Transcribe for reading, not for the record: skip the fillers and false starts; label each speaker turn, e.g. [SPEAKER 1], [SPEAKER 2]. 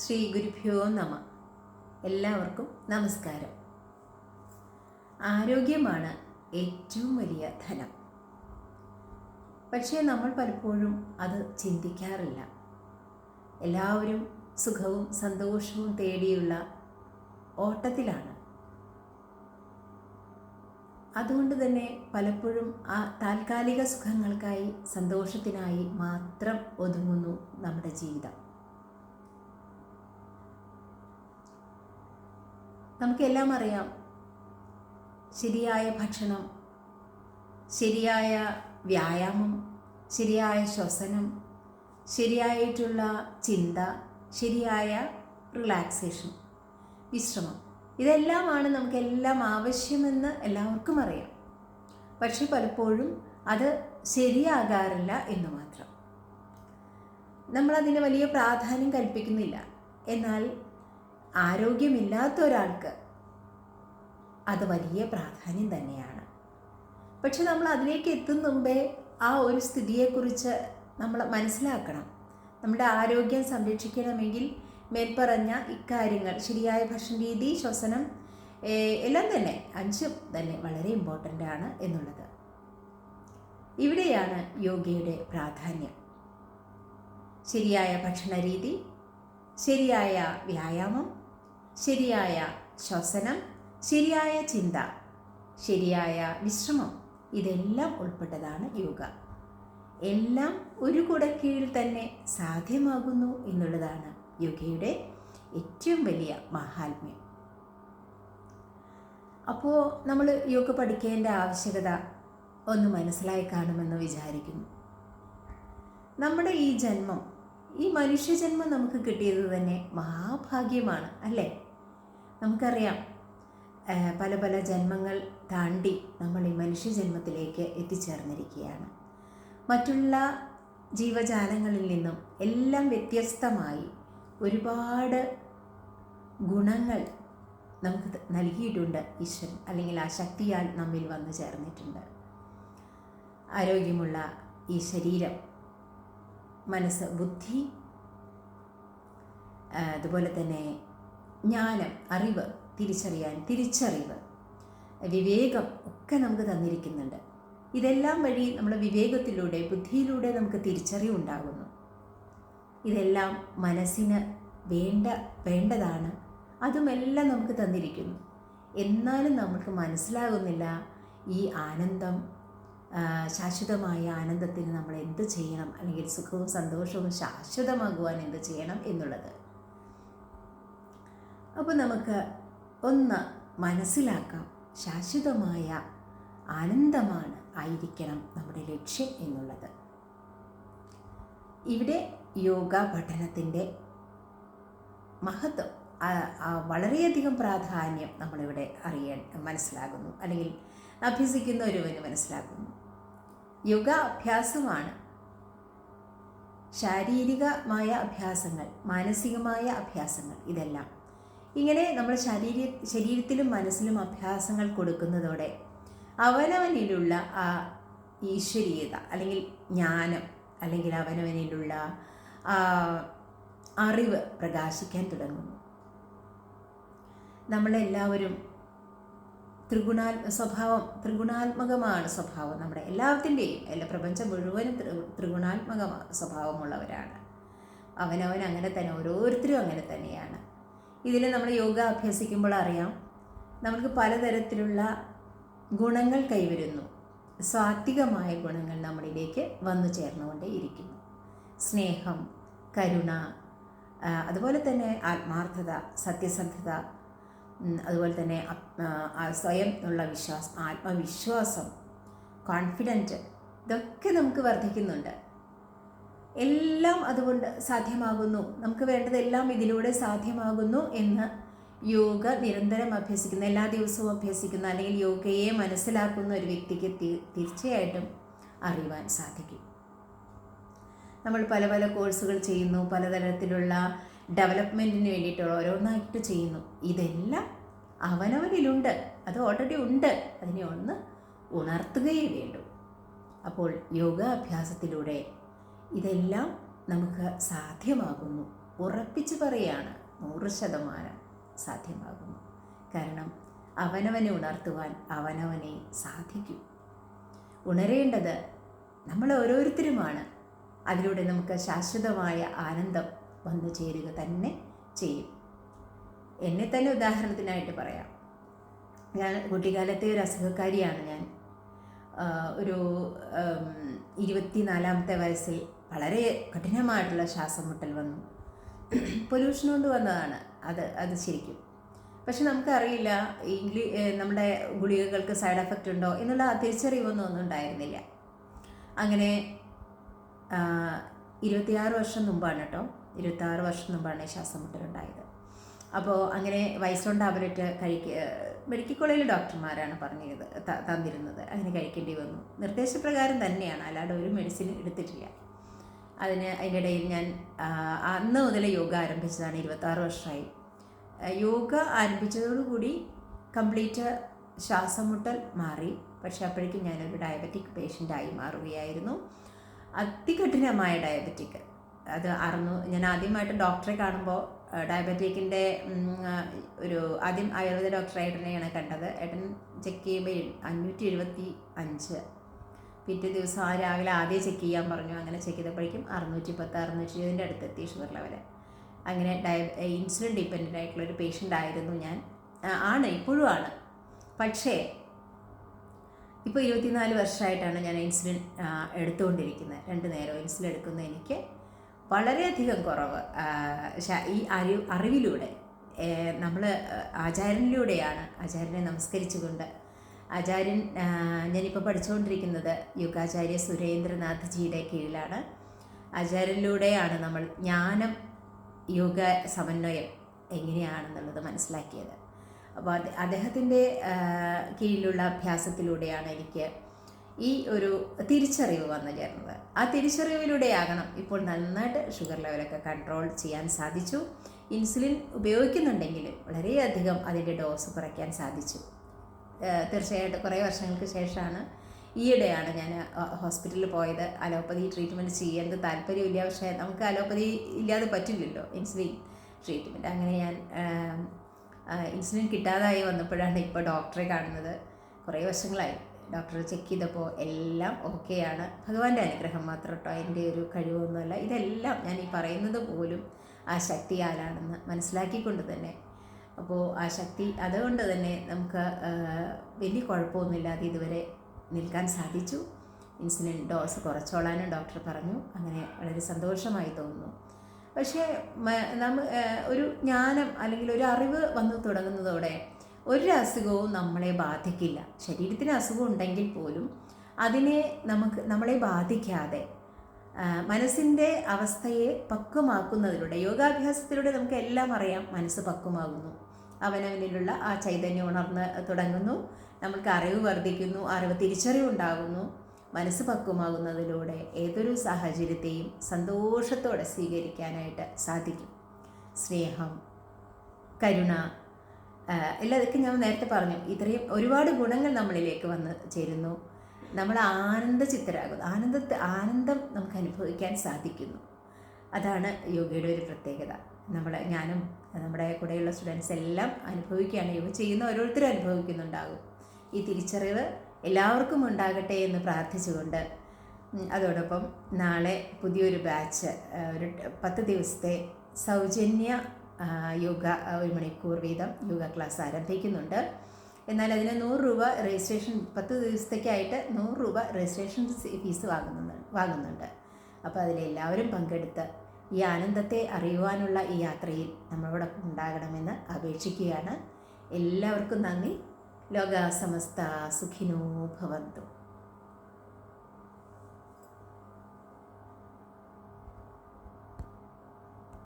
[SPEAKER 1] ശ്രീ ഗുരുഭ്യോ നമ. എല്ലാവർക്കും നമസ്കാരം. ആരോഗ്യമാണ് ഏറ്റവും വലിയ ധനം. പക്ഷേ നമ്മൾ പലപ്പോഴും അത് ചിന്തിക്കാറില്ല. എല്ലാവരും സുഖവും സന്തോഷവും തേടിയുള്ള ഓട്ടത്തിലാണ്. അതുകൊണ്ട് തന്നെ പലപ്പോഴും ആ താൽക്കാലിക സുഖങ്ങൾക്കായി, സന്തോഷത്തിനായി മാത്രം ഒതുങ്ങുന്നു നമ്മുടെ ജീവിതം. നമുക്കെല്ലാം അറിയാം, ശരിയായ ഭക്ഷണം, ശരിയായ വ്യായാമം, ശരിയായ ശ്വസനം, ശരിയായിട്ടുള്ള ചിന്ത, ശരിയായ റിലാക്സേഷൻ, വിശ്രമം, ഇതെല്ലാമാണ് നമുക്കെല്ലാം ആവശ്യമെന്ന് എല്ലാവർക്കും അറിയാം. പക്ഷെ പലപ്പോഴും അത് ശരിയാകാറില്ല എന്ന് മാത്രം. നമ്മളതിന് വലിയ പ്രാധാന്യം കൽപ്പിക്കുന്നില്ല. എന്നാൽ ആരോഗ്യമില്ലാത്ത ഒരാൾക്ക് അത് വലിയ പ്രാധാന്യം തന്നെയാണ്. പക്ഷെ നമ്മൾ അതിലേക്ക് എത്തുന്ന മുമ്പേ ആ ഒരു സ്ഥിതിയെക്കുറിച്ച് നമ്മൾ മനസ്സിലാക്കണം. നമ്മുടെ ആരോഗ്യം സംരക്ഷിക്കണമെങ്കിൽ മേൽപ്പറഞ്ഞ ഇക്കാര്യങ്ങൾ, ശരിയായ ഭക്ഷണ രീതി, ശ്വസനം, എല്ലാം തന്നെ 5 തന്നെ വളരെ ഇമ്പോർട്ടൻ്റ് ആണ് എന്നുള്ളത്. ഇവിടെയാണ് യോഗയുടെ പ്രാധാന്യം. ശരിയായ ഭക്ഷണ രീതി, ശരിയായ വ്യായാമം, ശരിയായ ശ്വസനം, ശരിയായ ചിന്ത, ശരിയായ വിശ്രമം, ഇതെല്ലാം ഉൾപ്പെട്ടതാണ് യോഗ. എല്ലാം ഒരു കുടക്കീഴിൽ തന്നെ സാധ്യമാകുന്നു എന്നുള്ളതാണ് യോഗയുടെ ഏറ്റവും വലിയ മഹാത്മ്യം. അപ്പോൾ നമ്മൾ യോഗ പഠിക്കേണ്ട ആവശ്യകത ഒന്ന് മനസ്സിലായി കാണുമെന്ന് വിചാരിക്കുന്നു. നമ്മുടെ ഈ ജന്മം, ഈ മനുഷ്യജന്മം നമുക്ക് കിട്ടിയത് തന്നെ മഹാഭാഗ്യമാണ്, അല്ലേ? നമുക്കറിയാം, പല പല ജന്മങ്ങൾ താണ്ടി നമ്മൾ ഈ മനുഷ്യജന്മത്തിലേക്ക് എത്തിച്ചേർന്നിരിക്കുകയാണ്. മറ്റുള്ള ജീവജാലങ്ങളിൽ നിന്നും എല്ലാം വ്യത്യസ്തമായി ഒരുപാട് ഗുണങ്ങൾ നമുക്ക് നൽകിയിട്ടുണ്ട് ഈശ്വരൻ, അല്ലെങ്കിൽ ആ ശക്തിയാൽ നമ്മിൽ വന്നു ചേർന്നിട്ടുണ്ട്. ആരോഗ്യമുള്ള ഈ ശരീരം, മനസ്സ്, ബുദ്ധി, അതുപോലെ തന്നെ ജ്ഞാനം, അറിവ്, തിരിച്ചറിവ്, വിവേകം ഒക്കെ നമുക്ക് തന്നിരിക്കുന്നുണ്ട്. ഇതെല്ലാം വഴി നമ്മുടെ വിവേകത്തിലൂടെ, ബുദ്ധിയിലൂടെ നമുക്ക് തിരിച്ചറിവുണ്ടാകുന്നു. ഇതെല്ലാം മനസ്സിന് വേണ്ടതാണ്. അതുമെല്ലാം നമുക്ക് തന്നിരിക്കുന്നു. എന്നാലും നമുക്ക് മനസ്സിലാകുന്നില്ല ഈ ആനന്ദം, ശാശ്വതമായ ആനന്ദത്തിന് നമ്മൾ എന്ത് ചെയ്യണം, അല്ലെങ്കിൽ സുഖവും സന്തോഷവും ശാശ്വതമാകുവാൻ എന്ത് ചെയ്യണം എന്നുള്ളത്. അപ്പോൾ നമുക്ക് ഒന്ന് മനസ്സിലാക്കാം, ശാശ്വതമായ ആനന്ദമാണ് ആയിരിക്കണം നമ്മുടെ ലക്ഷ്യം എന്നുള്ളത്. ഇവിടെ യോഗ പഠനത്തിൻ്റെ മഹത്വം, വളരെയധികം പ്രാധാന്യം നമ്മളിവിടെ മനസ്സിലാകുന്നു, അല്ലെങ്കിൽ അഭ്യസിക്കുന്ന ഒരുവന് മനസ്സിലാക്കുന്നു. യോഗ അഭ്യാസമാണ്. ശാരീരികമായ അഭ്യാസങ്ങൾ, മാനസികമായ അഭ്യാസങ്ങൾ, ഇതെല്ലാം ഇങ്ങനെ നമ്മൾ ശരീരത്തിലും മനസ്സിലും അഭ്യാസങ്ങൾ കൊടുക്കുന്നതോടെ അവനവനിലുള്ള ആ ഈശ്വരീയത, അല്ലെങ്കിൽ ജ്ഞാനം, അല്ലെങ്കിൽ അവനവനിലുള്ള അറിവ് പ്രകാശിക്കാൻ തുടങ്ങുന്നു. നമ്മളെല്ലാവരും ത്രിഗുണാത്മകമാണ് സ്വഭാവം. നമ്മുടെ എല്ലാത്തിൻ്റെയും, പ്രപഞ്ചം മുഴുവനും ത്രിഗുണാത്മക സ്വഭാവമുള്ളവരാണ്. അവനവൻ അങ്ങനെ തന്നെ, ഓരോരുത്തരും അങ്ങനെ തന്നെയാണ്. ഇതിൽ നമ്മൾ യോഗ അഭ്യസിക്കുമ്പോൾ അറിയാം, നമുക്ക് പലതരത്തിലുള്ള ഗുണങ്ങൾ കൈവരുന്നു. സാത്വികമായ ഗുണങ്ങൾ നമ്മളിലേക്ക് വന്നു ചേർന്നുകൊണ്ടേയിരിക്കുന്നു. സ്നേഹം, കരുണ, അതുപോലെ തന്നെ ആത്മാർത്ഥത, സത്യസന്ധത, അതുപോലെ തന്നെ സ്വയം ഉള്ള വിശ്വാസം, ആത്മവിശ്വാസം, കോൺഫിഡൻറ്റ്, ഇതൊക്കെ നമുക്ക് വർദ്ധിക്കുന്നുണ്ട്. എല്ലാം അതുകൊണ്ട് സാധ്യമാകുന്നു. നമുക്ക് വേണ്ടതെല്ലാം ഇതിലൂടെ സാധ്യമാകുന്നു എന്ന് യോഗ നിരന്തരം അഭ്യസിക്കുന്ന, എല്ലാ ദിവസവും അഭ്യസിക്കുന്ന, അല്ലെങ്കിൽ യോഗയെ മനസ്സിലാക്കുന്ന ഒരു വ്യക്തിക്ക് തീർച്ചയായിട്ടും അറിയുവാൻ സാധിക്കും. നമ്മൾ പല പല കോഴ്സുകൾ ചെയ്യുന്നു, പലതരത്തിലുള്ള ഡെവലപ്മെൻറ്റിന് വേണ്ടിയിട്ടുള്ള ഓരോന്നായിട്ട് ചെയ്യുന്നു. ഇതെല്ലാം അവനവനിലുണ്ട്, അത് ഓൾറെഡി ഉണ്ട്. അതിനെ ഒന്ന് ഉണർത്തുകയേ വേണ്ടൂ. അപ്പോൾ യോഗാഭ്യാസത്തിലൂടെ ഇതെല്ലാം നമുക്ക് സാധ്യമാകുന്നു ഉറപ്പിച്ച് പറയുകയാണ്, 100% സാധ്യമാകുന്നു. കാരണം അവനവനെ ഉണർത്തുവാൻ അവനവനെ സാധിക്കും. ഉണരേണ്ടത് നമ്മൾ ഓരോരുത്തരുമാണ്. അതിലൂടെ നമുക്ക് ശാശ്വതമായ ആനന്ദം വന്നു ചേരുക തന്നെ ചെയ്യും. എന്നെ തന്നെ ഉദാഹരണത്തിനായിട്ട് പറയാം. ഞാൻ കുട്ടിക്കാലത്തെ ഒരു അസുഖക്കാരിയാണ് ഞാൻ. ഒരു 24ാമത്തെ വയസ്സിൽ വളരെ കഠിനമായിട്ടുള്ള ശ്വാസം മുട്ടൽ വന്നു. പൊല്യൂഷൻ കൊണ്ട് വന്നതാണ് അത് ശരിക്കും. പക്ഷെ നമുക്കറിയില്ല നമ്മുടെ ഗുളികകൾക്ക് സൈഡ് എഫക്റ്റ് ഉണ്ടോ എന്നുള്ള തിരിച്ചറിവൊന്നും ഉണ്ടായിരുന്നില്ല. അങ്ങനെ 26 വർഷം മുമ്പാണ് കേട്ടോ, 26 വർഷം മുമ്പാണ് ശ്വാസം മുട്ടലുണ്ടായത്. അപ്പോൾ അങ്ങനെ വൈസ്ലോൺ ടാബ്ലറ്റ് മെഡിക്കൽ കോളേജിൽ ഡോക്ടർമാരാണ് തന്നിരുന്നത്. അങ്ങനെ കഴിക്കേണ്ടി വന്നു. നിർദ്ദേശപ്രകാരം തന്നെയാണ്, അല്ലാതെ ഒരു മെഡിസിൻ എടുത്തിട്ടില്ല. അതിൻ്റെ ഇടയിൽ ഞാൻ അന്ന് മുതൽ യോഗ ആരംഭിച്ചതാണ്. 26 വർഷമായി. യോഗ ആരംഭിച്ചതോടുകൂടി കംപ്ലീറ്റ് ശ്വാസം മുട്ടൽ മാറി. പക്ഷെ അപ്പോഴേക്കും ഞാനൊരു ഡയബറ്റിക് പേഷ്യൻ്റായി മാറുകയായിരുന്നു. അതികഠിനമായ ഡയബറ്റിക്. ഞാൻ ആദ്യമായിട്ട് ഡോക്ടറെ കാണുമ്പോൾ ഡയബറ്റിക്കിൻ്റെ ആദ്യം ആയുർവേദ ഡോക്ടറായിട്ട് തന്നെയാണ് കണ്ടത്. ഏട്ടൻ ചെക്ക് ചെയ്യുമ്പോൾ 575. പിറ്റേ ദിവസം രാവിലെ ആദ്യം ചെക്ക് ചെയ്യാൻ പറഞ്ഞു. അങ്ങനെ ചെക്ക് ചെയ്തപ്പോഴേക്കും 610, 620 അടുത്തെത്തി ഷുഗർ ലെവൽ. അങ്ങനെ ഇൻസുലിൻ ഡിപ്പെൻഡൻ്റ് ആയിട്ടുള്ളൊരു പേഷ്യൻ്റ് ആയിരുന്നു ഞാൻ. ഇപ്പോഴും ആണ്. പക്ഷേ ഇപ്പോൾ 24 വർഷമായിട്ടാണ് ഞാൻ ഇൻസുലിൻ എടുത്തുകൊണ്ടിരിക്കുന്നത്. 2 നേരം ഇൻസുലിൻ എടുക്കുന്ന എനിക്ക് വളരെയധികം കുറവ് ഈ അറിവിലൂടെ നമ്മൾ ആചാര്യനെ നമസ്കരിച്ചുകൊണ്ട് ഞാനിപ്പോൾ പഠിച്ചുകൊണ്ടിരിക്കുന്നത് യോഗാചാര്യ സുരേന്ദ്രനാഥ്ജിയുടെ കീഴിലാണ്. ആചാര്യനിലൂടെയാണ് നമ്മൾ ജ്ഞാനം യോഗ സമന്വയം എങ്ങനെയാണെന്നുള്ളത് മനസ്സിലാക്കിയത്. അപ്പോൾ അദ്ദേഹത്തിൻ്റെ കീഴിലുള്ള അഭ്യാസത്തിലൂടെയാണ് എനിക്ക് ഈ ഒരു തിരിച്ചറിവ് വന്നു ചേർന്നത്. ആ തിരിച്ചറിവിലൂടെയാകണം ഇപ്പോൾ നന്നായിട്ട് ഷുഗർ ലെവലൊക്കെ കൺട്രോൾ ചെയ്യാൻ സാധിച്ചു. ഇൻസുലിൻ ഉപയോഗിക്കുന്നുണ്ടെങ്കിൽ വളരെയധികം അതിൻ്റെ ഡോസ് കുറയ്ക്കാൻ സാധിച്ചു. തീർച്ചയായിട്ടും കുറേ വർഷങ്ങൾക്ക് ശേഷമാണ്, ഈയിടെയാണ് ഞാൻ ഹോസ്പിറ്റലിൽ പോയത്. അലോപ്പതി ട്രീറ്റ്മെൻറ്റ് ചെയ്യേണ്ടത് താല്പര്യമില്ല. പക്ഷേ നമുക്ക് അലോപ്പതി ഇല്ലാതെ പറ്റില്ലല്ലോ, ഇൻസുലിൻ ട്രീറ്റ്മെൻറ്റ്. അങ്ങനെ ഞാൻ ഇൻസുലിൻ കിട്ടാതായി വന്നപ്പോഴാണ് ഇപ്പോൾ ഡോക്ടറെ കാണുന്നത്. കുറേ വർഷങ്ങളായി. ഡോക്ടർ ചെക്ക് ചെയ്തപ്പോൾ എല്ലാം ഓക്കെയാണ്. ഭഗവാന്റെ അനുഗ്രഹം മാത്രം കേട്ടോ, എൻ്റെ ഒരു കഴിവൊന്നുമല്ല. ഇതെല്ലാം ഞാൻ ഈ പറയുന്നത് പോലും ആ ശക്തിയാലാണെന്ന് മനസ്സിലാക്കിക്കൊണ്ട് തന്നെ. അപ്പോൾ ആ ശക്തി അതുകൊണ്ട് തന്നെ നമുക്ക് വലിയ കുഴപ്പമൊന്നുമില്ലാതെ ഇതുവരെ നിൽക്കാൻ സാധിച്ചു. ഇൻസുലിൻ ഡോസ് കുറച്ചോളാനും ഡോക്ടർ പറഞ്ഞു. അങ്ങനെ വളരെ സന്തോഷമായി തോന്നുന്നു. പക്ഷേ ഒരു ജ്ഞാനം അല്ലെങ്കിൽ ഒരു അറിവ് വന്നു തുടങ്ങുന്നതോടെ ഒരു അസുഖവും നമ്മളെ ബാധിക്കില്ല. ശരീരത്തിന് അസുഖം ഉണ്ടെങ്കിൽ പോലും നമ്മളെ ബാധിക്കാതെ മനസ്സിൻ്റെ അവസ്ഥയെ പക്വമാക്കുന്നതിലൂടെ, യോഗാഭ്യാസത്തിലൂടെ നമുക്ക് എല്ലാം അറിയാം. മനസ്സ് പക്വമാകുന്നു, അവനവനിലുള്ള ആ ചൈതന്യം ഉണർന്ന് തുടങ്ങുന്നു, നമുക്ക് അറിവ് വർദ്ധിക്കുന്നു, തിരിച്ചറിവുണ്ടാകുന്നു. മനസ്സ് പക്വമാകുന്നതിലൂടെ ഏതൊരു സാഹചര്യത്തെയും സന്തോഷത്തോടെ സ്വീകരിക്കാനായിട്ട് സാധിക്കും. സ്നേഹം, കരുണ, ഇതൊക്കെ ഞാൻ നേരത്തെ പറഞ്ഞു. ഇത്രയും ഒരുപാട് ഗുണങ്ങൾ നമ്മളിലേക്ക് വന്ന് ചേരുന്നു. നമ്മൾ ആനന്ദചിത്തരാകുന്നു. ആനന്ദം നമുക്ക് അനുഭവിക്കാൻ സാധിക്കുന്നു. അതാണ് യോഗയുടെ ഒരു പ്രത്യേകത. ഞാനും നമ്മുടെ കൂടെയുള്ള സ്റ്റുഡൻസ് എല്ലാം അനുഭവിക്കുകയാണ്. യോഗ ചെയ്യുന്ന ഓരോരുത്തരും അനുഭവിക്കുന്നുണ്ടാകും. ഈ തിരിച്ചറിവ് എല്ലാവർക്കും ഉണ്ടാകട്ടെ എന്ന് പ്രാർത്ഥിച്ചുകൊണ്ട്, അതോടൊപ്പം നാളെ പുതിയൊരു ബാച്ച്, ഒരു 10 ദിവസത്തെ സൗജന്യ യോഗ 1 മണിക്കൂർ വീതം യോഗ ക്ലാസ് ആരംഭിക്കുന്നുണ്ട്. എന്നാൽ അതിന് 100 രൂപ രജിസ്ട്രേഷൻ, 10 ദിവസത്തേക്കായിട്ട് 100 രൂപ രജിസ്ട്രേഷൻ ഫീസ് വാങ്ങുന്നുണ്ട്. അപ്പോൾ അതിലെല്ലാവരും പങ്കെടുത്ത് ഈ ആനന്ദത്തെ അറിയുവാനുള്ള ഈ യാത്രയിൽ നമ്മളോടൊപ്പം ഉണ്ടാകണമെന്ന് അപേക്ഷിക്കുകയാണ്. എല്ലാവർക്കും നന്ദി. ലോകാ സമസ്ത സുഖിനോ ഭവന്തു.